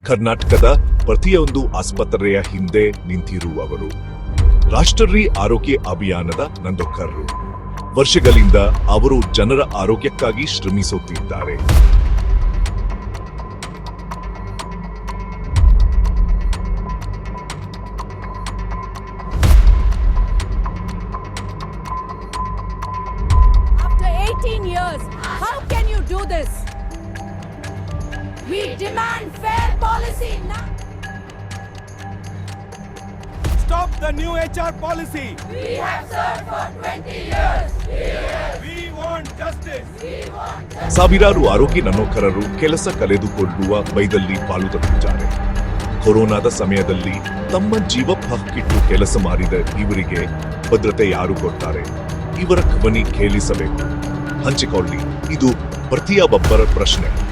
ಕರ್ನಾಟಕದ ಪ್ರತಿಯೊಂದು ಆಸ್ಪತ್ರೆಯ ಹಿಂದೆ ನಿಂತಿರುವವರು. ರಾಷ್ಟ್ರೀಯ ಆರೋಗ್ಯ ಅಭಿಯಾನದ ನಂದಕರು. ವರ್ಷಗಳಿಂದ ಅವರು ಜನರ ಆರೋಗ್ಯಕ್ಕಾಗಿ ಶ್ರಮಿಸುತ್ತಿದ್ದಾರೆ. After 18 years, how can you do this? We demand fair policy now. Stop the new HR policy. We have served for 20 years. We want justice. ಸಾವಿರಾರು ಆರೋಗ್ಯ ನೌಕರರು ಕೆಲಸ ಕಳೆದುಕೊಳ್ಳುವ ಭಯದಲ್ಲಿ ಪಾಲುದಾರಿದ್ದಾರೆ. ಕೊರೋನಾದ ಸಮಯದಲ್ಲಿ ತಮ್ಮ ಜೀವ ಪಕ್ಕಿಟ್ಟು ಕೆಲಸ ಮಾಡಿದ ಇವರಿಗೆ ಭದ್ರತೆ ಯಾರು ಕೊಡ್ತಾರೆ? ಇವರ ಧ್ವನಿ ಕೇಳಿಸಬೇಕು. ಹಂಚಿಕೊಳ್ಳಿ. ಇದು ಪ್ರತಿಯೊಬ್ಬರ ಪ್ರಶ್ನೆ.